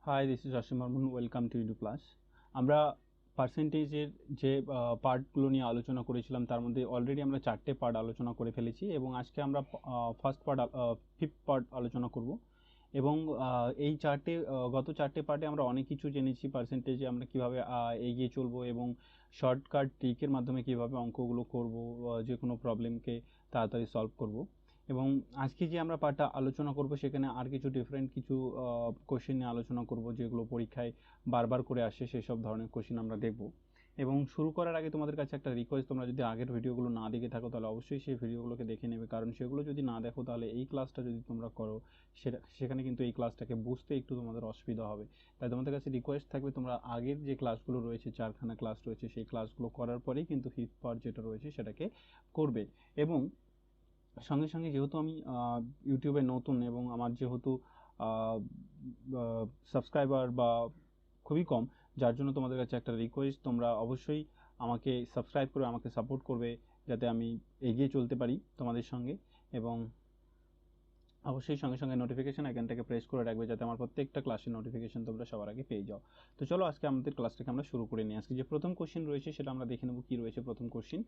High, this is Asim Barman. Welcome to Edu Plus. আমরা পার্সেন্টেজের যে পার্টগুলো নিয়ে আলোচনা করেছিলাম তার মধ্যে অলরেডি আমরা 4টে পার্ট আলোচনা করে ফেলেছি এবং আজকে আমরা ফার্স্ট পার্ট, ফিফথ পার্ট আলোচনা করব। এবং এই গত 4টে পার্টে আমরা অনেক কিছু জেনেছি পার্সেন্টেজে আমরা কীভাবে এগিয়ে চলবো এবং শর্টকাট ট্রিকের মাধ্যমে কীভাবে অঙ্কগুলো করব, যে কোনো প্রবলেমকে তাড়াতাড়ি সলভ করব। এবং আজকে যে আমরা পার্টটা আলোচনা করব সেখানে আর কিছু ডিফারেন্ট কিছু কোশ্চেন নিয়ে আলোচনা করব যেগুলো পরীক্ষায় বারবার করে আসে, সেসব ধরনের কোশ্চেন আমরা দেখব। এবং শুরু করার আগে তোমাদের কাছে একটা রিকোয়েস্ট, তোমরা যদি আগের ভিডিওগুলো না দেখে থাকো তাহলে অবশ্যই সেই ভিডিওগুলোকে দেখে নেবে, কারণ সেগুলো যদি না দেখো তাহলে এই ক্লাসটা যদি তোমরা করো সেখানে কিন্তু এই ক্লাসটাকে বুঝতে একটু তোমাদের অসুবিধা হবে। তাই তোমাদের কাছে রিকোয়েস্ট থাকবে তোমরা আগের যে ক্লাসগুলো রয়েছে, 4খানা ক্লাস রয়েছে, সেই ক্লাসগুলো করার পরেই কিন্তু ফিফথ পার্ট যেটা রয়েছে সেটাকে করবে। এবং সঙ্গে সঙ্গে যেহেতু আমি ইউটিউবে নতুন এবং আমার যেহেতু সাবস্ক্রাইবার বা খুবই কম, যার জন্য তোমাদের কাছে একটা রিকোয়েস্ট, তোমরা অবশ্যই আমাকে সাবস্ক্রাইব করে আমাকে সাপোর্ট করবে যাতে আমি এগিয়ে চলতে পারি তোমাদের সঙ্গে। এবং অবশ্যই সঙ্গে সঙ্গে নোটিফিকেশন আইকনটাকে প্রেস করে রাখবে যাতে আমার প্রত্যেকটা ক্লাসের নোটিফিকেশন তোমরা সবার আগে পেয়ে যাও। তো চলো আজকে আমাদের ক্লাসটাকে আমরা শুরু করে নিই। আজকে যে প্রথম কোশ্চেন রয়েছে সেটা আমরা দেখে নেব কী রয়েছে প্রথম কোশ্চেন।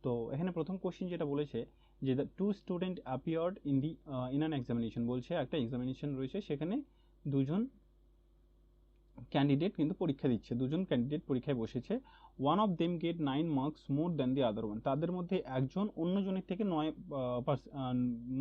তো এখানে প্রথম কোশ্চেন যেটা বলেছে যে the two student appeared in an examination, বলছে একটা এক্সামিনেশন রয়েছে, সেখানে দুজন ক্যান্ডিডেট কিন্তু পরীক্ষা দিচ্ছে, দুজন ক্যান্ডিডেট পরীক্ষায় বসেছে। One of them get 9 marks more than the other one, তাদের মধ্যে একজন অন্যজনের থেকে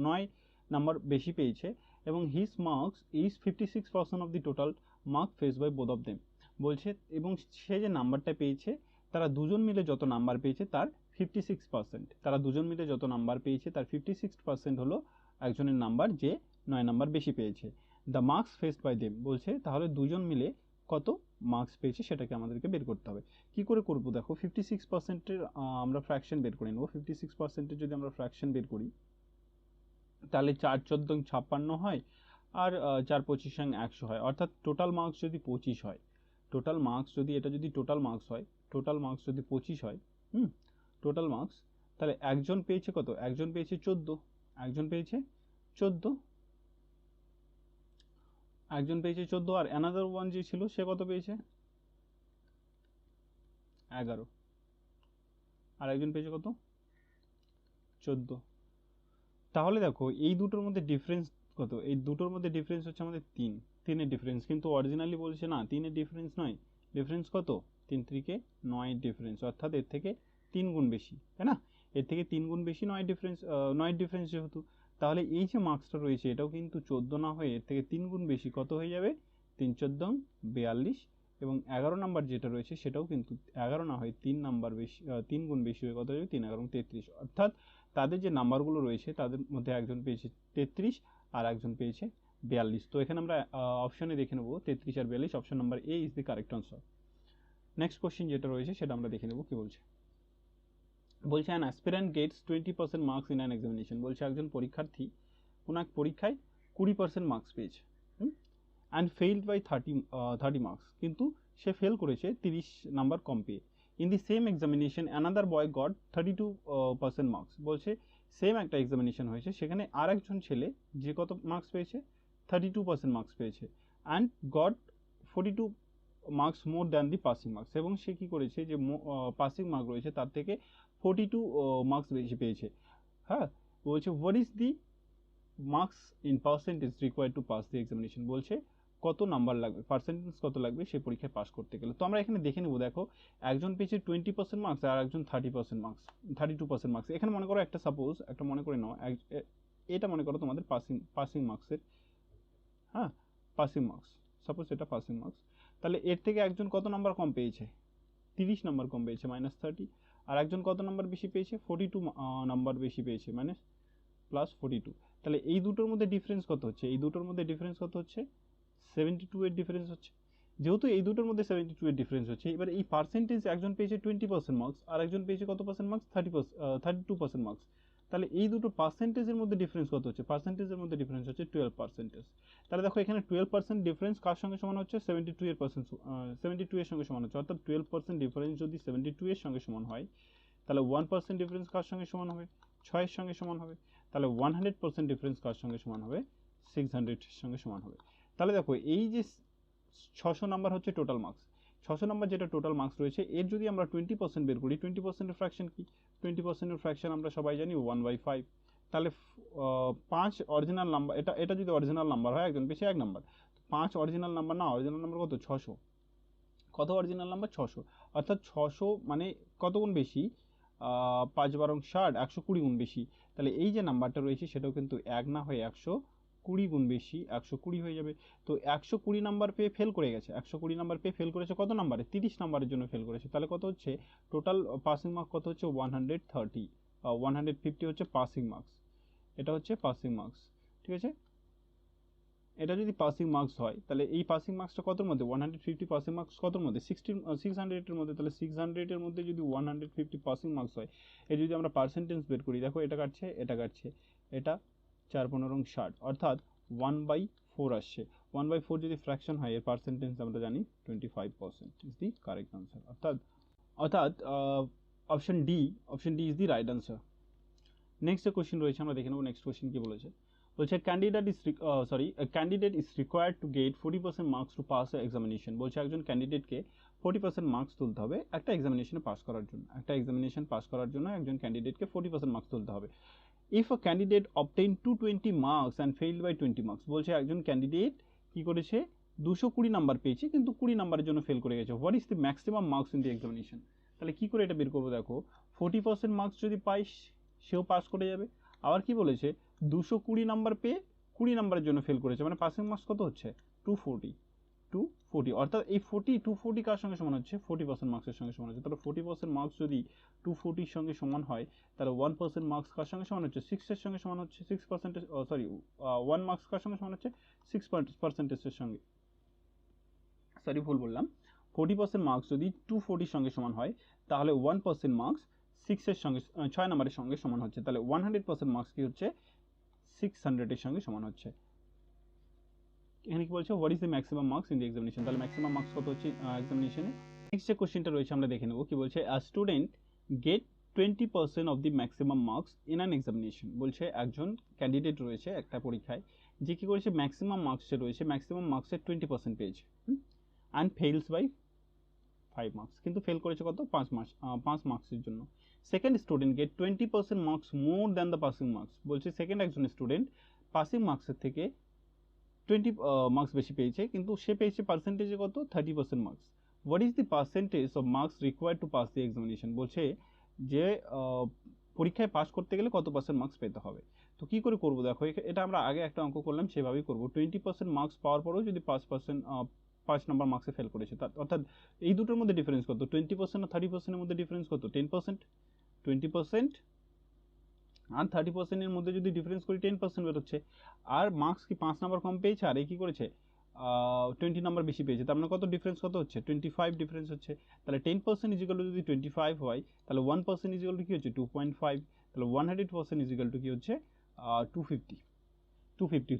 9 নাম্বার বেশি পেয়েছে এবং his marks is 56% of the total mark face by both of them. বলছে এবং সে যে নাম্বারটা পেয়েছে, তারা দুজন মিলে যত নাম্বার পেয়েছে তার 56%, তারা দুজন মিলে যত নাম্বার পেয়েছে তার 56% হলো একজনের নাম্বার যে 9 নাম্বার বেশি পেয়েছে। The marks faced by them, বলছে তাহলে দুজন মিলে কত মার্কস পেয়েছে সেটাকে আমাদেরকে বের করতে হবে। কি করে করবো দেখো, 56%-এর আমরা ফ্র্যাকশন বের করে নেবো। 56%-এর যদি আমরা ফ্র্যাকশন বের করি তাহলে 4×14 56 হয়, আর 4×25 100 হয়, অর্থাৎ টোটাল মার্কস যদি 25 হয়, টোটাল মার্কস যদি এটা যদি টোটাল মার্কস হয়, টোটাল মার্কস যদি 25 হয়, টোটাল মার্কস, তাহলে একজন পেয়েছে কত, একজন পেয়েছে 14, একজন পেয়েছে 14, একজন পেয়েছে 14, আর অ্যানাদার ওয়ান যে ছিল সে কত পেয়েছে 11, আর একজন পেয়েছে কত 14। তাহলে দেখো এই দুটোর মধ্যে ডিফারেন্স কত, এই দুটোর মধ্যে ডিফারেন্স হচ্ছে আমাদের 3, 3-এর ডিফারেন্স, কিন্তু অরিজিনালি বলছে না 3-এর ডিফারেন্স নয়, ডিফারেন্স কত 3×3 = 9 ডিফারেন্স, অর্থাৎ এর থেকে 3 গুণ বেশি, তাই না? এর থেকে 3 গুণ বেশি 9 ডিফারেন্স, 9 ডিফারেন্স যেহেতু, তাহলে এই যে মার্কসটা রয়েছে এটাও কিন্তু 14 না হয়ে এর থেকে 3 গুণ বেশি, কত হয়ে যাবে 3×14 42, এবং 11 নাম্বার যেটা রয়েছে সেটাও কিন্তু 11 না হয়ে 3 নাম্বার বেশি, 3 গুণ বেশি হয়ে কত হয়ে যাবে 3×11 33, অর্থাৎ তাদের যে নাম্বারগুলো রয়েছে তাদের মধ্যে একজন পেয়েছে 33 আর একজন পেয়েছে 42। তো এখানে আমরা অপশনে দেখে নেব 33 আর 42, option number A is the correct answer. Next question যেটা রয়েছে সেটা আমরা দেখে নেব কি বলছে। বলছে an aspirant gets 20% marks in an examination, বলছে একজন পরীক্ষার্থী কোনো এক পরীক্ষায় 20% মার্কস পেয়েছে, অ্যান্ড ফেইল্ড বাই 30 মার্কস, কিন্তু সে ফেল করেছে 30 নাম্বার কম পেয়ে। In the same examination another boy got 32% marks, বলছে সেম একটা এক্সামিনেশন হয়েছে, সেখানে আর একজন ছেলে যে কত মার্কস পেয়েছে 32% মার্কস পেয়েছে, and got 42 marks more than the passing marks, এবং সে কী করেছে যে পাসিং মার্ক রয়েছে তার থেকে 42 মার্কস বেশি পেয়েছে। হ্যাঁ, বলছে what is the marks in percentage required to pass the examination, বলছে কত নাম্বার লাগবে, পার্সেন্টেজ কত লাগবে সেই পরীক্ষায় পাস করতে গেলে। তো আমরা এখানে দেখে নেব, দেখো একজন পেয়েছে 20% মার্কস আর একজন 30% মার্কস, 32% মার্কস। এখানে মনে করো একটা সাপোজ একটা মনে করে নাও, এটা মনে করো তোমাদের পাসিং মার্কসের, হ্যাঁ পাসিং মার্কস, সাপোজ এটা পাসিং মার্কস, তাহলে এর থেকে একজন কত নাম্বার কম পেয়েছে 30 নাম্বার কম পেয়েছে -30, আর একজন কত নাম্বার বেশি পেয়েছে 42 নাম্বার বেশি পেয়েছে +42। তাহলে এই দুটোর মধ্যে ডিফারেন্স কত হচ্ছে, এই দুটোর মধ্যে ডিফারেন্স কত হচ্ছে 72 এর ডিফারেন্স হচ্ছে। যেহেতু এই দুটোর মধ্যে 72 এর ডিফারেন্স হচ্ছে, এবার এই পার্সেন্টেজ একজন পেয়েছে 20% মার্কস আর একজন পেয়েছে কত পার্সেন্ট মার্কস 32% মার্কস, তাহলে এই দুটো পার্সেন্টেজের মধ্যে ডিফারেন্স কত হচ্ছে, পার্সেন্টেজের মধ্যে ডিফারেন্স হচ্ছে 12%। তাহলে দেখো এখানে 12% ডিফারেন্স কার সঙ্গে সমান হচ্ছে 72 এর সঙ্গে সমান হচ্ছে, অর্থাৎ 12% ডিফারেন্স যদি 72 এর সঙ্গে সমান হয় তাহলে 1% ডিফারেন্স কার সঙ্গে সমান হবে 6 এর সঙ্গে সমান হবে, তাহলে 100% ডিফারেন্স কার সঙ্গে সমান হবে 600 এর সঙ্গে সমান হবে। তাহলে দেখো এই যে 600 নাম্বার হচ্ছে টোটাল মার্কস। 600 নাম্বার যেটা টোটাল মার্কস রয়েছে, এর যদি আমরা 20% বের করি, 20%-এর ফ্র্যাকশন কি? 20%-এর ফ্র্যাকশন আমরা সবাই জানি 1/5। তাহলে 5 অরিজিনাল নাম্বার, এটা যদি অরিজিনাল নাম্বার হয়, একজন পেয়েছে 1 নাম্বার। 5 অরিজিনাল নাম্বার না, অরিজিনাল নাম্বার কত? 600। কত অরিজিনাল নাম্বার? 600। অর্থাৎ 600 মানে কত গুণ বেশি? 5 বারং 60, 120 গুণ বেশি। তাহলে এই যে নাম্বারটা রয়েছে সেটাও কিন্তু 1 না হয়ে 120 গুণ বেশি, 120 হয়ে যাবে। তো 120 নাম্বার পেয়ে ফেল করে গেছে। 120 নাম্বার পেয়ে ফেল করেছে কত নাম্বারে? 30 নাম্বারের জন্য ফেল করেছে। তাহলে কত হচ্ছে টোটাল পাসিং মার্ক? কত হচ্ছে? 130। 150 হচ্ছে পাসিং মার্কস। এটা হচ্ছে পাসিং মার্কস, ঠিক আছে? এটা যদি পাসিং মার্কস হয়, তাহলে এই পাসিং মার্কসটা কতর মধ্যে? 150 পাসিং মার্কস কতর মধ্যে? 600 এর মধ্যে। তাহলে 600 এর মধ্যে যদি 150 পাসিং মার্কস হয়, এর যদি আমরা পার্সেন্টেজ বের করি, দেখো এটা কাটছে, এটা কাটছে, এটা 4×15 = 60, অর্থাৎ 1/4 আসছে। 1/4 যদি ফ্র্যাকশন হয়, এর পার্সেন্টেজ আমরা জানি 25% ইজ দি কারেক্ট আনসার। অর্থাৎ option D is the right answer. Next যে কোশ্চেন রয়েছে আমরা দেখে নেব নেক্সট কোশ্চেন কি বলেছে। বলছে candidate is required to get 40% marks to pass examination. বলছে একজন ক্যান্ডিডেটকে 40% মার্কস তুলতে হবে একটা এক্সামিনেশনে পাস করার জন্য। একটা এক্সামিনেশন পাস করার জন্য একজন ক্যান্ডিডেটকে 40% মার্কস তুলতে হবে। If a candidate obtain 220 marks and failed by 20 marks. বলছে একজন ক্যান্ডিডেট কি করেছে? 220 নাম্বার পেয়েছে কিন্তু 20 নাম্বারের জন্য ফেল করে গেছে। What is the maximum marks in the examination? তাহলে কি করে এটা বের করবো? দেখো 40% মার্কস যদি পাই সেও পাস করে যাবে। আবার কি বলেছে? 220 নাম্বার পেয়ে 20 নাম্বারের জন্য ফেল করেছে, মানে পাসিং মার্কস কত হচ্ছে? 240। অর্থাৎ এই 240 কার সঙ্গে সমান হচ্ছে? 40% মার্কসের সঙ্গে সমান হচ্ছে। তাহলে 40% মার্কস যদি 240 সঙ্গে সমান হয়, তাহলে 1% মার্কস কার সঙ্গে সমান হচ্ছে? 6 এর সঙ্গে সমান হচ্ছে। 6%, 1 মার্কস কার সঙ্গে সমান হচ্ছে? 6%-এর সঙ্গে। ভুল বললাম। 40% মার্কস যদি 240 সঙ্গে সমান হয়, তাহলে 1% মার্কস 6 নাম্বারের সঙ্গে সমান হচ্ছে। তাহলে 100% মার্কস কি হচ্ছে? 600 এর সঙ্গে সমান হচ্ছে। এখানে কি বলছে? What is the maximum marks in the examination? তাহলে ম্যাক্সিমাম মার্কস কত হচ্ছে এক্সামিনেশনে? নেক্সট যে কোশ্চেনটা রয়েছে আমরা দেখে নেব। কি বলছে? A student get 20% of the maximum marks in an examination. বলছে একজন ক্যান্ডিডেট রয়েছে একটা পরীক্ষায়, যে কি করেছে? ম্যাক্সিমাম মার্কস যে রয়েছে, ম্যাক্সিমাম মার্কসের 20% পেয়েছে, অ্যান্ড ফেইলস বাই 5 মার্কস। কিন্তু ফেল করেছে কত? 5 মার্কসের জন্য। Second student get 20% marks more than the passing marks. বলছে সেকেন্ড একজন স্টুডেন্ট পাসিং মার্কসের থেকে 20 মার্কস বেশি পেয়েছে, কিন্তু সে পেয়েছে পার্সেন্টেজে কত? 30% marks. What is the percentage of marks required to pass the examination? বলছে যে পরীক্ষায় পাস করতে গেলে কত পার্সেন্ট মার্কস পেতে হবে। তো কি করে করবো? দেখো এটা আমরা আগে একটা অঙ্ক করলাম, সেভাবেই করবো। 20% মার্কস পাওয়ার পরেও যদি 5 নাম্বার মার্কসে ফেল করেছে, অর্থাৎ এই দুটোর মধ্যে ডিফারেন্স কত? 20% আর 30%-এর মধ্যে ডিফারেন্স কত? 10%। 20% আর 30%-এর মধ্যে যদি ডিফারেন্স করি 10% বেরোচ্ছে। আর মার্কস কি 5 নাম্বার কম পেয়েছে, আর এই কি করেছে? 20 নাম্বার বেশি পেয়েছে। তার মানে কত ডিফারেন্স? কত হচ্ছে? 25 ডিফারেন্স হচ্ছে। তাহলে 10% ইজিক্যাল টু যদি 25 হয়, তাহলে 1% ইজিক্যাল টু কি হচ্ছে? 2.5। তাহলে 100% ইজিক্যাল টু কি হচ্ছে? 250।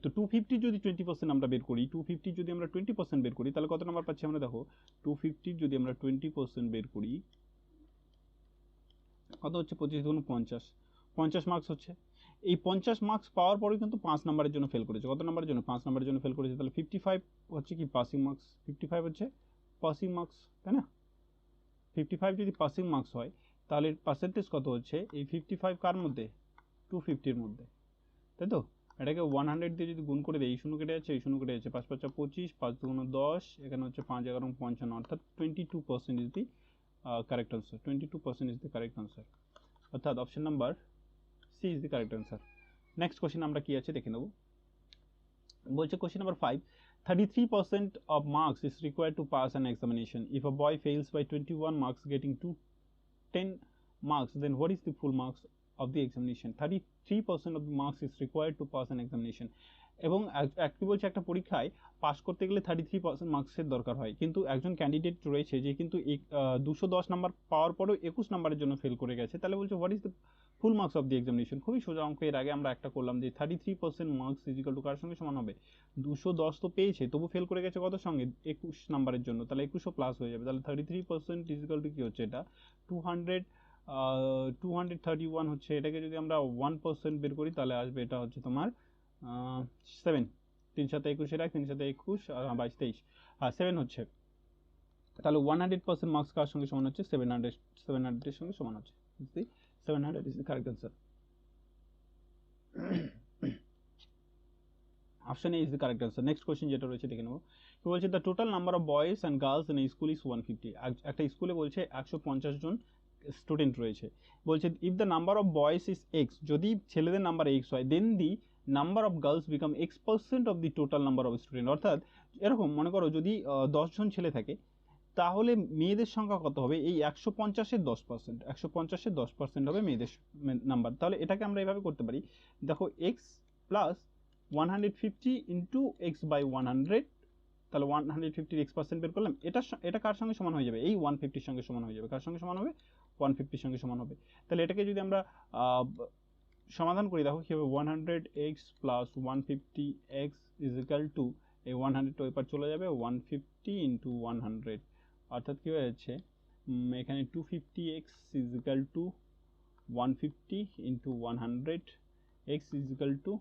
তো 250 যদি 20% আমরা বের করি, 250 যদি আমরা 20% বের করি, তাহলে কত নাম্বার পাচ্ছি আমরা? দেখো 250 যদি আমরা 20% বের করি, কত হচ্ছে? 25 গুণ 50, 50 মার্কস হচ্ছে। এই 50 মার্কস পাওয়ার পরে কিন্তু 5 নাম্বারের জন্য ফেল করেছে। কত নাম্বারের জন্য? 5 নাম্বারের জন্য ফেল করেছে। তাহলে 55 হচ্ছে কি? Passing marks. 55 হচ্ছে পাসিং মার্কস, তাই না? 55 যদি পাসিং মার্কস হয়, তাহলে পার্সেন্টেজ কত হচ্ছে? এই 55 কার মধ্যে? 250-এর মধ্যে, তাই তো? এটাকে 100 দিয়ে যদি গুণ করে দেয়, এই শূন্য কেটে যাচ্ছে, এই শূন্য কেটে যাচ্ছে, 5 5 25, 5 2 10, এখানে হচ্ছে 5 11 55, অর্থাৎ 22% is the correct answer. 22% is the correct answer, অর্থাৎ option number C is the correct answer. Next question আমরা কি আছে দেখে নেব। বলছে question number 5, 33% of marks is required to pass an examination. If a boy fails by 21 marks getting 10 marks, then what is the full marks of the examination? 33% of the marks is required to pass an examination. এবং কি বলছে? একটা পরীক্ষায় pass করতে গেলে 33% মার্কসের দরকার হয়, কিন্তু একজন ক্যান্ডিডেট রয়েছে যে কিন্তু 210 নাম্বার পাওয়ার পরেও 21 নাম্বারের জন্য ফেল করে গেছে। তাহলে বলছে what is the full marks of the examination? খুবই সোজা অঙ্ক। এর আগে আমরা একটা করলাম যে 33% মার্কস ইজিক্যাল টু কার সঙ্গে সমান হবে? 210 তো পেয়েছে, তবু ফেল করে গেছে কত সঙ্গে? 21 নাম্বারের জন্য। তাহলে 21ও প্লাস হয়ে যাবে। তাহলে 33% ইজিক্যাল টু কি হচ্ছে? এটা 231 হচ্ছে। এটাকে যদি আমরা 1% বের করি, তাহলে আসবে এটা হচ্ছে তোমার 7। 3 7 21 1 3 7 21 আর 22 23 আর 7 হচ্ছে, তাহলে 100% মার্কস কার সঙ্গে সমান হচ্ছে 700 এর সঙ্গে সমান হচ্ছে। 700 is the correct answer. Option A is the correct answer. Next question যেটা রয়েছে দেখে নেব। কি বলছে, the total number of boys and girls in school is 150। একটা স্কুলে বলছে 150 জন স্টুডেন্ট রয়েছে। বলছে if the number of boys is X, যদি ছেলেদের নাম্বার এক্স হয়, then the number of girls become X% of the total number of student. অর্থাৎ এরকম মনে করো যদি 10 জন ছেলে থাকে, তাহলে মেয়েদের সংখ্যা কত হবে? এই 150-এর 10%, 150-এর 10% হবে মেয়েদের নাম্বার। তাহলে এটাকে আমরা এভাবে করতে পারি, দেখো X plus 150 into X by 100, তাহলে 150 X% বের করলাম। এটা কার সঙ্গে সমান হয়ে যাবে? এই 150-র সঙ্গে সমান হয়ে যাবে। কার সঙ্গে সমান হবে? 150-র সঙ্গে সমান হবে। তাহলে এটাকে যদি আমরা সমাধান করি, দেখো কি হবে, 100x plus 150x is equal two, এই 100 ওই পার চলে যাবে, 150 ইন্টু 100, অর্থাৎ কি হয়ে যাচ্ছে এখানে 250x is equal to 150 into 100, x is equal to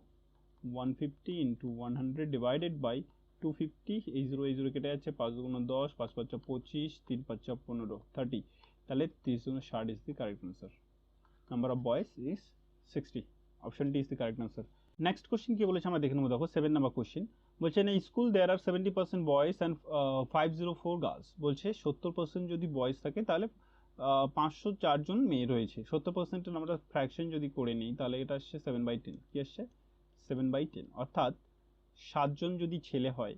150 into 100 divided by 250, এই 0 এই 0 কেটে যাচ্ছে, 5 গুণ 10, 5 5 25, 3 5 15, 30, তাহলে 30 গুণ 60 is the correct answer. Number of boys is 60, option D is the correct answer. Next question কি বলেছে আমরা দেখে নেবো। দেখো 7 নাম্বার কোশ্চেন বলছে, না school there are 70% boys and 504 girls. বলছে 70% যদি বয়েজ থাকে তাহলে 504 জন মেয়ে রয়েছে। 70%-এর আমরা ফ্র্যাকশন যদি করে নিই, তাহলে এটা আসছে 7/10। কি আসছে? 7/10, অর্থাৎ 7 জন যদি ছেলে হয়,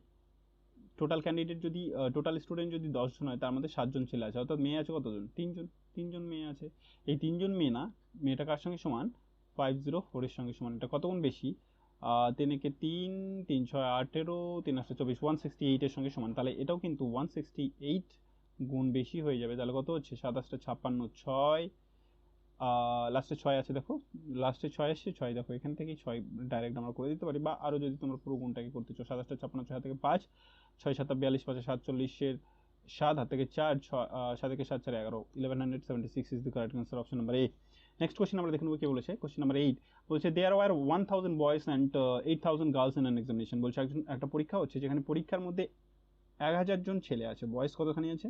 টোটাল ক্যান্ডিডেট যদি টোটাল স্টুডেন্ট যদি 10 জন হয়, তার মধ্যে 7 জন ছেলে আছে, অর্থাৎ মেয়ে আছে কতজন? 3 জন। 3 জন মেয়ে আছে। এই 3 জন মেয়ে না, মেয়েটা কার সঙ্গে সমান? 504 এর সঙ্গে সমান। এটা কত গুণ বেশি? 3 একে 3, 3 6 18, 3 8 24, 168 এর সঙ্গে সমান। তাহলে এটাও কিন্তু 168 গুণ বেশি হয়ে যাবে। তাহলে কত হচ্ছে? 7 8 56, 6, লাস্টে 6 আছে, দেখো লাস্টে 6 আসছে, 6 দেখো এখান থেকেই 6 ডাইরেক্ট আমরা করে দিতে পারি, বা আরও যদি তোমরা পুরো গুণটাকে করতে চাও, 7 8 56, 6 থেকে 5, 6 7 42, 5 47, 7 হাত থেকে 4, 7 থেকে 7 4 11, 1176 is the correct answer, option number A. Next question আমরা দেখে নেবো কি বলেছে। কোশ্চেন নাম্বার 8 বলছে, there were 1000 boys and 8000 girls in an examination. বলছে একটা পরীক্ষা হচ্ছে, যেখানে পরীক্ষার মধ্যে 1000 জন ছেলে আছে। বয়েজ কতখানি আছে?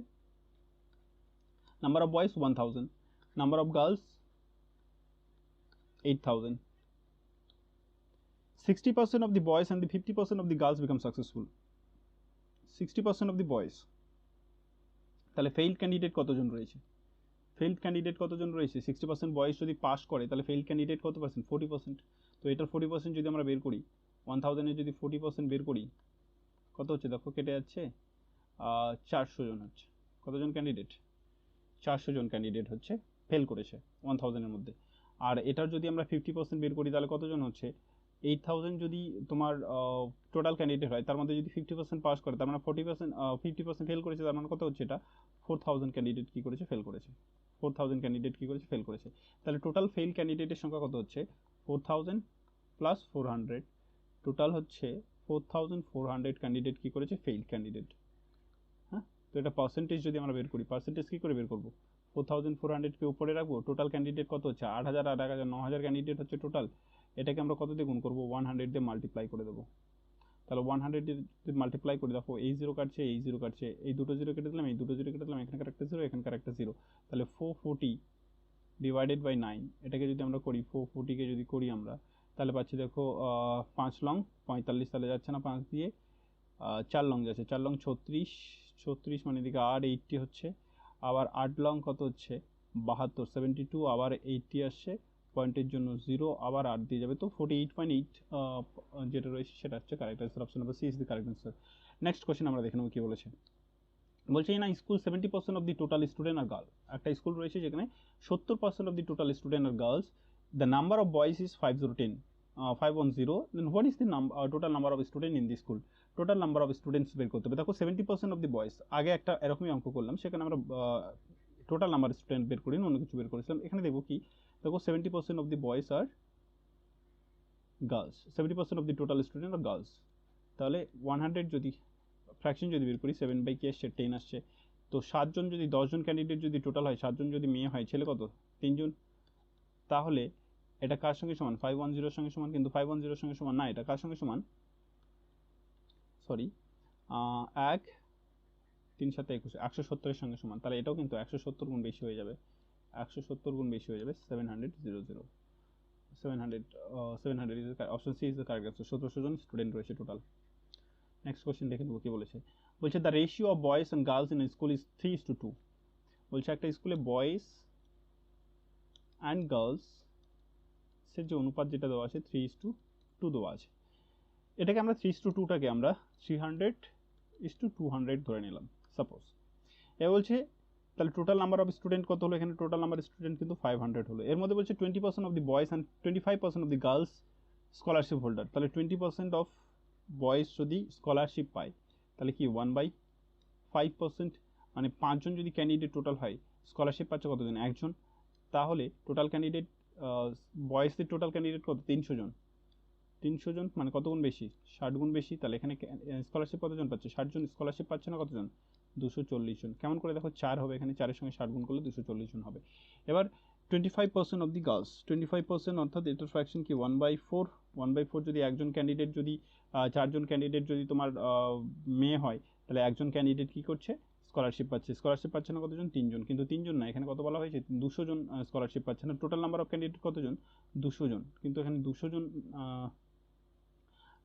Number of boys 1000, number of girls 8000. 60% of the boys and the 50% of the girls become successful. 60% of the boys, তাহলে ফেইল্ড ক্যান্ডিডেট কতজন রয়েছে? ফেইল্ড ক্যান্ডিডেট কতজন রয়েছে? 60% বয়েজ যদি পাস করে, তাহলে ফেইল্ড ক্যান্ডিডেট কত পার্সেন্ট? 40%। তো এটার 40% যদি আমরা বের করি, 1000-এর যদি 40% বের করি, কত হচ্ছে? দেখো কেটে যাচ্ছে, 400 জন হচ্ছে। কতজন ক্যান্ডিডেট? 400 জন ক্যান্ডিডেট হচ্ছে ফেল করেছে 1000-এর মধ্যে। আর এটার যদি আমরা 50% বের করি, তাহলে কতজন হচ্ছে? 8000 যদি তোমার টোটাল ক্যান্ডিডেট হয়, তার মধ্যে যদি 50% পাস করে, তার মানে 50% ফেল করেছে, তার মানে কত হচ্ছে? এটা 4000 ক্যান্ডিডেট কী করেছে? ফেল করেছে। 4000 ক্যান্ডিডেট কী করেছে? ফেল করেছে। তাহলে টোটাল ফেল ক্যান্ডিডেটের সংখ্যা কত হচ্ছে? 4000 প্লাস 400, টোটাল হচ্ছে 4400 ক্যান্ডিডেট কী করেছে? Fail candidate. হ্যাঁ, তো এটা পার্সেন্টেজ যদি আমরা বের করি, পার্সেন্টেজ কী করে বের করবো? 4400-কে উপরে রাখবো, টোটাল ক্যান্ডিডেট কত হচ্ছে? 8000 আর 1000, 9000 ক্যান্ডিডেট হচ্ছে টোটাল। এটাকে আমরা কত দিয়ে গুণ করবো? 100 দিয়ে মাল্টিপ্লাই করে দেবো। তাহলে 100 দিয়ে মাল্টিপ্লাই করে দেখো, এই 0 কাটছে, এই 0 কাটছে, এই দুটো 0 কেটে দিলাম, এই দুটো 0 কেটে দিলাম, এখানকার একটা 0, এখানকার একটা 0, তাহলে 440 ডিভাইডেড বাই 9, এটাকে যদি আমরা করি, 440-কে যদি করি আমরা, তাহলে পাচ্ছি দেখো 5 লং 45, তাহলে যাচ্ছে না 5 দিয়ে, 4 লং যাচ্ছে, 4 লং 36, 36 মানে এদিকে 8, 80 হচ্ছে, আবার 8 লং কত হচ্ছে? 72, 72, আবার 80 আসছে, পয়েন্টের জন্য 0, আবার 8 দিয়ে যাবে, তো 48.8 যেটা রয়েছে সেটা হচ্ছে correct answer, option number C is the correct answer. Next question আমরা দেখে নেবো কি বলেছে। বলছে না school 70% of the total student are girl. একটা স্কুল রয়েছে যেখানে 70% of the total student are girls, the number of boys is 510, then what is the total number of student in the school? Total number of students বের করতে হবে। দেখো 70% of the boys, আগে একটা এরকমই অঙ্ক করলাম, সেখানে আমরা টোটাল নাম্বার স্টুডেন্ট বের করি, অন্য কিছু বের করেছিলাম। এখানে দেখবো কি, দেখো 70% of the boys are girls, 70% of the total student are girls. তাহলে 100 যদি ফ্র্যাকশন যদি বের করি, 7 বাই কি আসছে? 10 আসছে। তো 7 জন যদি 10 জন ক্যান্ডিডেট যদি টোটাল হয়, 7 জন যদি মেয়ে হয়, ছেলে কত? 3 জন। তাহলে এটা কার সঙ্গে সমান? 510-এর সঙ্গে সমান, কিন্তু 510-এর সঙ্গে সমান না, এটা কার সঙ্গে সমান? সরি 1 3 7 21 170 এর সঙ্গে সমান, তাহলে এটাও কিন্তু 170 গুণ বেশি হয়ে যাবে, 170 গুণ বেশি হয়ে যাবে 700 700 is option C is the correct answer. 1700 জন স্টুডেন্ট রয়েছে টোটাল। নেক্সট কোশ্চেন দেখে নেবো কি বলেছে। বলছে the ratio of boys and girls in school is 3:2। বলছে একটা স্কুলে বয়েজ অ্যান্ড গার্লস এর যে অনুপাত যেটা দেওয়া আছে 3:2 দেওয়া আছে। এটাকে আমরা 3:2টাকে আমরা 300:200 ধরে নিলাম সাপোজ। এ বলছে তাহলে টোটাল নাম্বার অফ স্টুডেন্ট কত হলো, এখানে টোটাল নাম্বার স্টুডেন্ট কিন্তু 500 হলো। এর মধ্যে বলছে 20% of the boys and 25% of the girls scholarship holder. তাহলে 20% অফ বয়েজ যদি স্কলারশিপ পায় তাহলে কি 1/5%, মানে 5 জন যদি ক্যান্ডিডেট টোটাল হয়, স্কলারশিপ পাচ্ছে কতজন, একজন। তাহলে টোটাল ক্যান্ডিডেট বয়েজদের টোটাল ক্যান্ডিডেট কত, 300 জন। 300 জন মানে কত গুণ বেশি, 60 গুণ বেশি। তাহলে এখানে স্কলারশিপ কতজন পাচ্ছে, 60 জন স্কলারশিপ পাচ্ছে না, কতজন, 240 জন। কেমন করে দেখো, 4 হবে এখানে, 4 এর সঙ্গে 60 গুণ করলে 240 জন হবে। এবার 25% অফ দি গার্লস, 25% অর্থাৎ এটার ফ্র্যাকশন কি 1/4। 1/4 যদি একজন ক্যান্ডিডেট যদি 4 জন ক্যান্ডিডেট যদি তোমার মেয়ে হয়, তাহলে একজন ক্যান্ডিডেট কি করছে, স্কলারশিপ পাচ্ছে। স্কলারশিপ পাচ্ছে না কতজন, 3 জন। কিন্তু 3 জন না, এখানে কত বলা হয়েছে, 200 জন স্কলারশিপ পাচ্ছে না। টোটাল নাম্বার অফ ক্যান্ডিডেট কতজন, 200 জন। কিন্তু এখানে 200 জন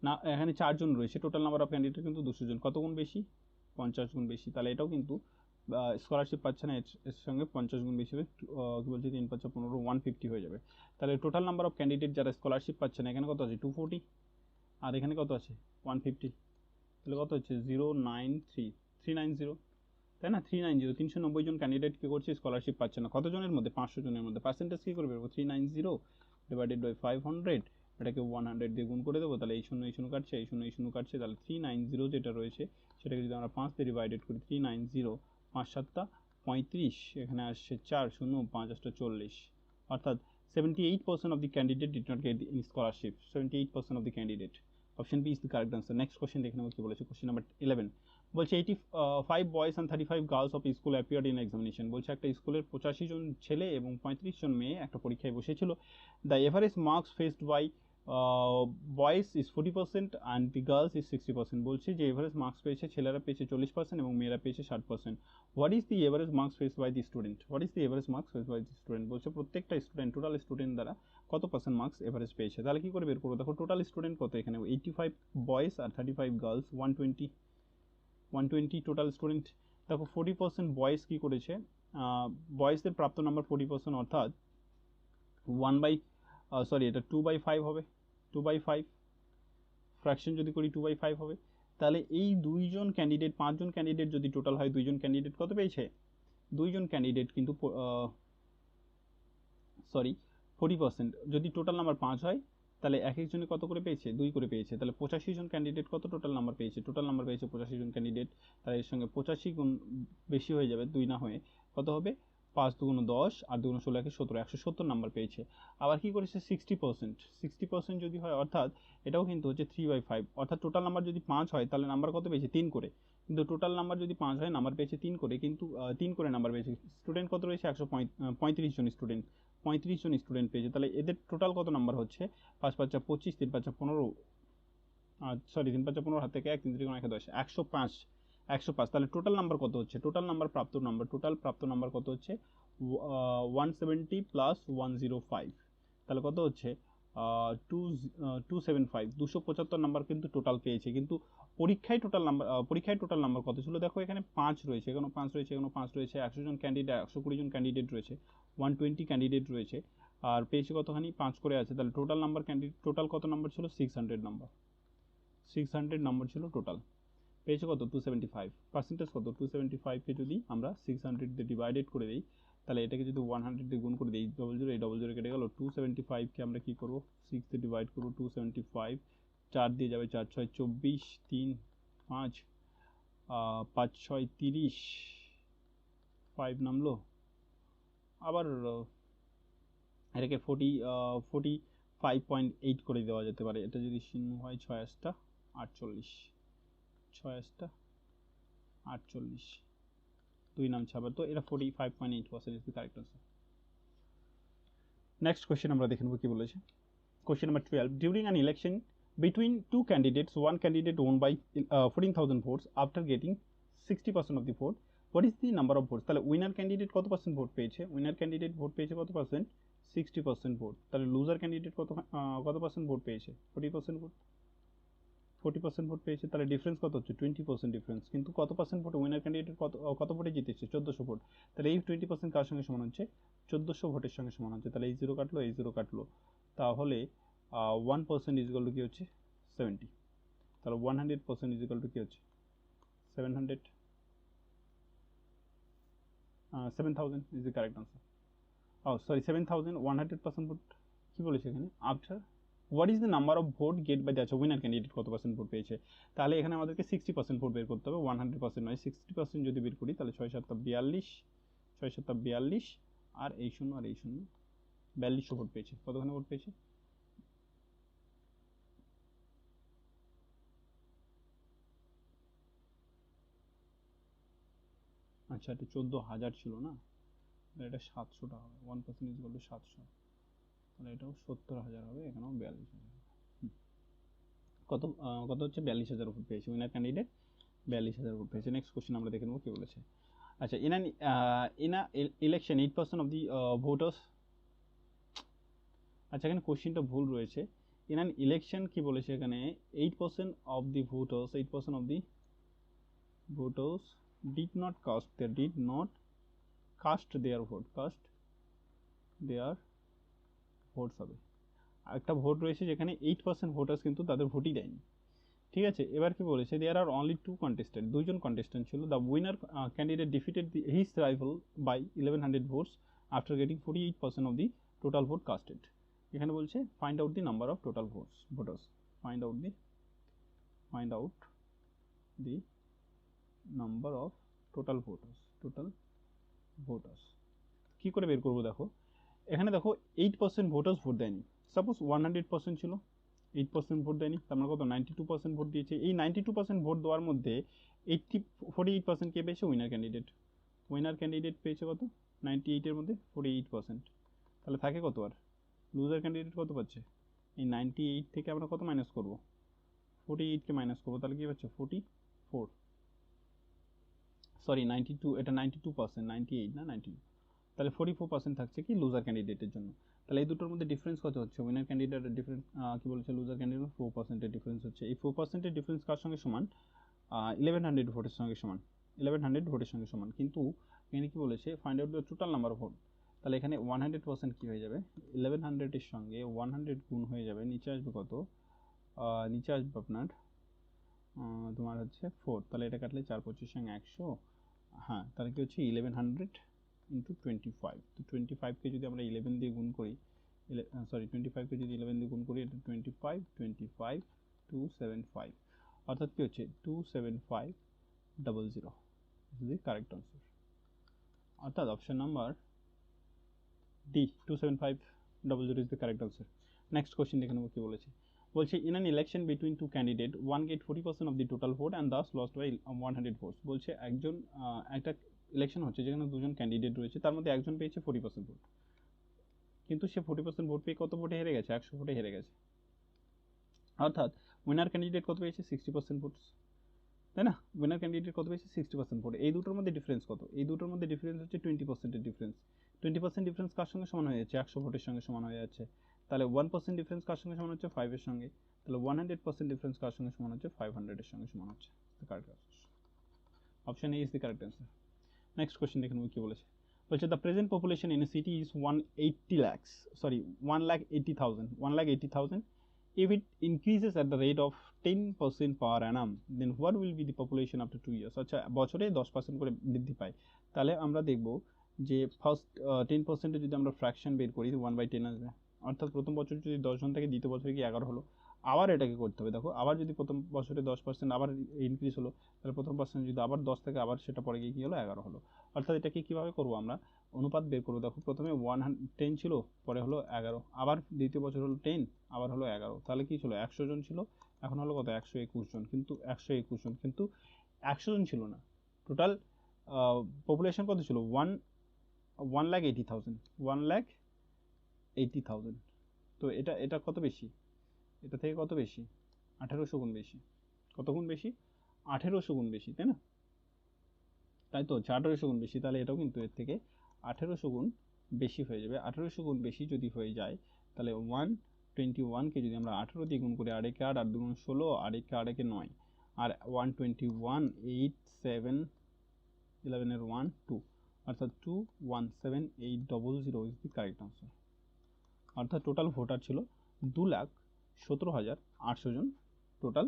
না, এখানে 4 জন রয়েছে, টোটাল নাম্বার অফ ক্যান্ডিডেট কিন্তু 200 জন। কত গুণ বেশি, 50 গুণ বেশি। তাহলে এটাও কিন্তু স্কলারশিপ পাচ্ছে না, এর সঙ্গে 50 গুণ বেশি হবে। কি বলছি, 3 5 15 150 হয়ে যাবে। তাহলে টোটাল নাম্বার অফ ক্যান্ডিডেট যারা স্কলারশিপ পাচ্ছে না, এখানে কত আছে 240, আর এখানে কত আছে 150। তাহলে কত হচ্ছে 390, তাই না, 390, 390 জন ক্যান্ডিডেট কী করছে, স্কলারশিপ পাচ্ছে না। কতজনের মধ্যে, 500 জনের মধ্যে। পার্সেন্টেজ কী করে বেরোবো, 390 ডিভাইডেড বাই 500, এটাকে 100 দিয়ে গুণ করে দেবো। তাহলে এই শূন্য এই শূন্য কাটছে, এই শূন্য এই শূন্য কাটছে। তাহলে 390 যেটা রয়েছে সেটাকে যদি আমরা 5 দিয়ে ডিভাইডেড করি, 390, 5 7 35, এখানে আসছে 4 শূন্য 5 8 40, অর্থাৎ 78% of the candidate did not get any scholarship. 78% of the candidate. Option B is the correct answer. Next question দেখে নেবো কি বলেছে। Question number 11 বলছে 85 boys and 35 girls of school appeared in examination. বলছে একটা স্কুলের 85 জন ছেলে এবং 35 জন মেয়ে একটা পরীক্ষায় বসেছিল। The average marks faced by boys is 40% and the girls is 60%। বলছে যে এভারেজ মার্কস পেয়েছে ছেলেরা পেয়েছে 40% এবং মেয়েরা পেয়েছে 60%। What is the average marks faced by the student, what is the average marks faced by the student. বলছে প্রত্যেকটা স্টুডেন্ট, টোটাল স্টুডেন্ট দ্বারা কত পার্সেন্ট মার্কস এভারেজ পেয়েছে। তাহলে কী করে বের করবো, দেখো টোটাল স্টুডেন্ট কত, এখানে 85 বয়েজ আর 35 গার্লস, 120 টোটাল স্টুডেন্ট। দেখো 40% বয়েজ কী করেছে, বয়েজদের প্রাপ্ত নাম্বার 40%, অর্থাৎ এটা 2/5 হবে, 2/5 ফ্র্যাকশন যদি করি 2/5 হবে। তাহলে এই 2 ক্যান্ডিডেট, 5 জন ক্যান্ডিডেট যদি টোটাল হয়, 2 ক্যান্ডিডেট কত পেয়েছে, 2 ক্যান্ডিডেট কিন্তু 40%। যদি টোটাল নাম্বার 5 হয় তাহলে এক একজনে কত করে পেয়েছে, 2 করে পেয়েছে। তাহলে 85 জন ক্যান্ডিডেট কত টোটাল নাম্বার পেয়েছে, টোটাল নাম্বার পেয়েছে 85 জন ক্যান্ডিডেট। তাহলে এর সঙ্গে 85 গুণ বেশি হয়ে যাবে, 2 না হয়ে কত হবে, 5 2 10 আর 2 16 17, 170 নাম্বার পেয়েছে। আবার কি করেছে 60% যদি হয়, অর্থাৎ এটাও কিন্তু হচ্ছে 3/5, অর্থাৎ টোটাল নাম্বার যদি 5 হয় তাহলে নাম্বার কত পেয়েছে, 3 করে। কিন্তু টোটাল নাম্বার যদি 5 হয়, নাম্বার পেয়েছে 3 করে, কিন্তু 3 করে নাম্বার পেয়েছে। স্টুডেন্ট কত রয়েছে, 135 জন স্টুডেন্ট, 35 জন স্টুডেন্ট পেয়েছে। তাহলে এদের টোটাল কত নাম্বার হচ্ছে, 5 5 25, 3 5 15, 3 5 15 হাত থেকে 1 3 3 1 10, 105। তাহলে টোটাল নাম্বার কত হচ্ছে, টোটাল নাম্বার প্রাপ্ত নাম্বার কত হচ্ছে 170 প্লাস 105, তাহলে কত হচ্ছে 275, 275 নাম্বার কিন্তু টোটাল পেয়েছে। কিন্তু পরীক্ষায় টোটাল নাম্বার কত ছিল, দেখো এখানে 5 রয়েছে, এখানে 5 রয়েছে, এখানে 5 রয়েছে, 100 জন ক্যান্ডিডেট, 120 জন ক্যান্ডিডেট রয়েছে, 120 ক্যান্ডিডেট রয়েছে, আর পেয়েছে কতখানি 5 করে আছে। তাহলে টোটাল নাম্বার টোটাল কত নাম্বার ছিল, 600 নাম্বার, 600 নাম্বার ছিল টোটাল। পেয়েছে কত, 275। পার্সেন্টেজ কত, 275কে যদি আমরা 600 দিয়ে ডিভাইডেড করে দিই, তাহলে এটাকে যদি 100 দিয়ে গুণ করে দিই, 00 এই 00 কেটে গেল। 275কে আমরা কি করবো, 6 দিয়ে ডিভাইড করবো, 275, 4 দিয়ে যাবে, 4 6 24, 3 5 5 6 30, 5 নামলো। আবার এটাকে 45.8 করে দেওয়া যেতে পারে। এটা যদি শূন্য হয়, 6 8 48, 6 8 48, 2 নাম ছাড়া, তো এটা 45.8% is the correct answer. Next question আমরা দেখে নেব কি বলেছে। Question number 12 during an election between two candidates, one candidate won by 14,000 votes after getting 60% of the vote. What is the number of votes? তাহলে উইনার ক্যান্ডিডেট কত percent vote পেয়েছে? Winner candidate vote পেয়েছে কত percent? 60% vote. তাহলে loser candidate কত percent vote পেয়েছে? 40% vote. 40% vote পেয়েছে, তাহলে ডিফারেন্স কত হচ্ছে? 20% ডিফারেন্স। কিন্তু কত পার্সেন্ট ভোট উইনার ক্যান্ডিডেট কত ভোটে জিতেছে? 1400 ভোট। তাহলে এই 20% কার সঙ্গে সমান হচ্ছে? 1400 ভোটের সঙ্গে সমান হচ্ছে। তাহলে এই জিরো কাটলো, এই জিরো কাটলো, তাহলে 1% ইজ ইকুয়াল টু কি হচ্ছে? 70। তাহলে 100% ইজ ইকুয়াল টু কি হচ্ছে? 700, 7000 is the correct answer. Sorry 7000, 100% vote কি বলেছে এখানে? After what is the number of vote get by the winner candidate কত পার্সেন্ট ভোট পেয়েছে? তাহলে এখানে আমাদেরকে 60% ভোট বের করতে হবে, 100% নয়। 60% যদি বের করি তাহলে 6 7 42, 6 7 42, আর এই শূন্য আর এই শূন্য, 4200 ভোট পেয়েছে। কতখানি ভোট পেয়েছে? আচ্ছা, এটা 14,000 ছিল না, এটা 700টা হবে। 1% ইজ ইকুয়াল টু 700, তাহলে এটাও 70,000 হবে, এখানেও 42,000। কত কত হচ্ছে? 42,000 ভোট পেয়েছে উইনার ক্যান্ডিডেট, 42,000 ভোট পেয়েছে। নেক্সট কোশ্চেন আমরা দেখে নেবো কি বলেছে। আচ্ছা, in a election 8% of the voters, আচ্ছা এখানে কোশ্চেনটা ভুল রয়েছে। ইন অ্যান ইলেকশন কি বলেছে এখানে? 8% of the voters, 8% of the voters did not cast their vote, votes হবে। একটা ভোট রয়েছে যেখানে 8% ভোটার্স কিন্তু তাদের ভোটই দেয়নি। ঠিক আছে, এবার কি বলেছে? There are only two contestant, দুইজন কন্টেস্টেন্ট ছিল। The winner candidate defeated his rival by 1100 votes after getting 48% of the total vote casted. এখানে বলছে find out the number of total voters, find out the number of total voters. কি করে বের করবো? দেখো এখানে দেখো 8% ভোটার্স ভোট দেয়নি। সাপোজ 100% ছিল, 8% ভোট দেয়নি, তার মানে কত? 92% ভোট দিয়েছে। এই 92% ভোট দেওয়ার মধ্যে 48% কে পেয়েছে? উইনার ক্যান্ডিডেট পেয়েছে কত? 98-এর মধ্যে 48%। তাহলে থাকে কত? আর লুজার ক্যান্ডিডেট কত পাচ্ছে? এই 98 থেকে আমরা কত মাইনাস করবো? 48কে মাইনাস করবো, তাহলে কি পাচ্ছে? 44, সরি 92, এটা 92%, 98 না 92। তাহলে 44% থাকছে কি? লুজার ক্যান্ডিডেটের জন্য। তাহলে এই দুটোর মধ্যে ডিফারেন্স কত হচ্ছে? উইনার ক্যান্ডিডেটের ডিফারেন্স কি বলেছে? লুজার ক্যান্ডিডেট 4%-এর ডিফারেন্স হচ্ছে। এই 4%-এর ডিফারেন্স কার সঙ্গে সমান? 1100 ভোটের সঙ্গে সমান, 1100 ভোটের সঙ্গে সমান। কিন্তু এখানে কি বলেছে? Find out the total number of vote. তাহলে এখানে 100% কি হয়ে যাবে? 1100-এর সঙ্গে 100 গুণ হয়ে যাবে, নিচে আসবে কত? নিচে আসবে আপনার তোমার হচ্ছে 4। তাহলে এটা কাটলে 4 25 সঙ্গে 100, হ্যাঁ, তাহলে কি হচ্ছে? 1100 ইন্টু 25। তো 25কে যদি আমরা 11 দিয়ে গুণ করি, সরি 25কে যদি 11 দিয়ে গুণ করি, এটা 25 25 275, অর্থাৎ কি হচ্ছে? 27500 ইজ দি কারেক্ট আনসার। অর্থাৎ option number D, 27500 is the correct answer. Next question দেখে নেবো কি বলেছে। বলছে in an election between two candidate one get 40% of the total vote and thus lost by 100 votes. বলছে একটা ইলেকশন হচ্ছে যেখানে দুজন ক্যান্ডিডেট রয়েছে, তার মধ্যে একজন পেয়েছে 40% ভোট, কিন্তু সে 40% ভোট পেয়ে কত ভোটে হেরে গেছে? 100 ভোটে হেরে গেছে। অর্থাৎ উইনার ক্যান্ডিডেট কত পেয়েছে? 60% ভোট, তাই না? উইনার ক্যান্ডিডেট কত পেয়েছে? 60% ভোট। এই দুটোর মধ্যে ডিফারেন্স কত? এই দুটোর মধ্যে ডিফারেন্স হচ্ছে 20%-এর ডিফারেন্স। 20% ডিফারেন্স কার সঙ্গে সমান হয়ে যাচ্ছে? 100 ভোটের সঙ্গে সমান হয়ে যাচ্ছে। তাহলে 1% ডিফারেন্স কার সঙ্গে সমান হচ্ছে? 5-এর সঙ্গে। তাহলে 100% ডিফারেন্স কার সঙ্গে সমান হচ্ছে? 500-এর সঙ্গে সমান হচ্ছে। Option A is the correct answer. Next question দেখুন কি বলেছে। বলছে the present population in a city is 180 lakhs, sorry 1,80,000, if it increases at the rate of 10% per annum, then what will be the population after 2 years? আচ্ছা, বছরে 10% করে বৃদ্ধি পায়। তাহলে আমরা দেখব যে ফার্স্ট 10%-এ যদি আমরা ফ্র্যাকশন বের করি 1/10 আসবে। অর্থাৎ প্রথম বছর যদি 10 জন থাকে, দ্বিতীয় বছরে কি 11 হলো। আবার এটাকে করতে হবে। দেখো আবার যদি প্রথম বছরে 10% আবার ইনক্রিজ হলো, তাহলে প্রথম পার্সেন্ট যদি আবার 10 থেকে আবার সেটা পরে গিয়ে কী হলো? 11 হলো। অর্থাৎ এটাকে কীভাবে করবো? আমরা অনুপাত বের করবো। দেখো প্রথমে 110 ছিল, পরে হলো 11, আবার দ্বিতীয় বছর হলো 10, আবার হলো 11। তাহলে কি ছিল? 100 জন ছিল, এখন হলো কত? 121 জন। কিন্তু 121 জন, কিন্তু 100 জন ছিল না। টোটাল পপুলেশন কত ছিল? 1,80,000, 1,80,000। তো এটা কত বেশি? এটা থেকে কত বেশি? 1800 গুণ বেশি। কত গুণ বেশি? 1800 গুণ বেশি, তাই না? তাই তো হচ্ছে 1800 গুণ বেশি, তাহলে এটাও কিন্তু এর থেকে 1800 গুণ বেশি হয়ে যাবে। 1800 গুণ বেশি যদি হয়ে যায় তাহলে 121কে যদি আমরা 18 দিয়ে গুণ করি, 8 একে 8, 8 দুগুণ 16, 8 একে 8 একে 9, আর 121 8 7 11 এর 1 2, অর্থাৎ 217800 ইজ দি কারেক্ট আনসার। অর্থাৎ টোটাল ভোটার ছিল 2,17,800 জন। টোটাল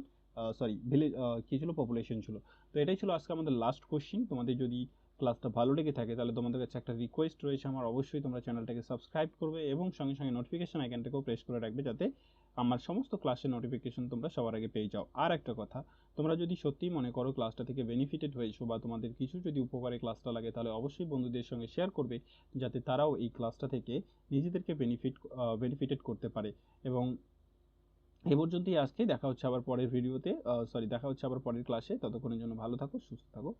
ভিলেজ কী ছিল, পপুলেশন ছিল। তো এটাই ছিল আজকে আমাদের লাস্ট কোশ্চিন। তোমাদের যদি ক্লাসটা ভালো লেগে থাকে তাহলে তোমাদের কাছে একটা রিকোয়েস্ট রয়েছে আমার, অবশ্যই তোমরা চ্যানেলটাকে সাবস্ক্রাইব করবে এবং সঙ্গে সঙ্গে নোটিফিকেশন আইকনটাকেও প্রেস করে রাখবে, যাতে আমার সমস্ত ক্লাসের নোটিফিকেশন তোমরা সবার আগে পেয়ে যাও। আর একটা কথা, তোমরা যদি সত্যিই মনে করো ক্লাসটা থেকে বেনিফিটেড হয়েছো বা তোমাদের কিছু যদি উপকারে ক্লাসটা লাগে, তাহলে অবশ্যই বন্ধুদের সঙ্গে শেয়ার করবে, যাতে তারাও এই ক্লাসটা থেকে নিজেদেরকে বেনিফিটেড করতে পারে। এবং এ পর্যন্তই আজকে, দেখা হচ্ছে আবার পরের ভিডিওতে, দেখা হচ্ছে আবার পরের ক্লাসে। ততক্ষণের জন্য ভালো থাকো, সুস্থ থাকো।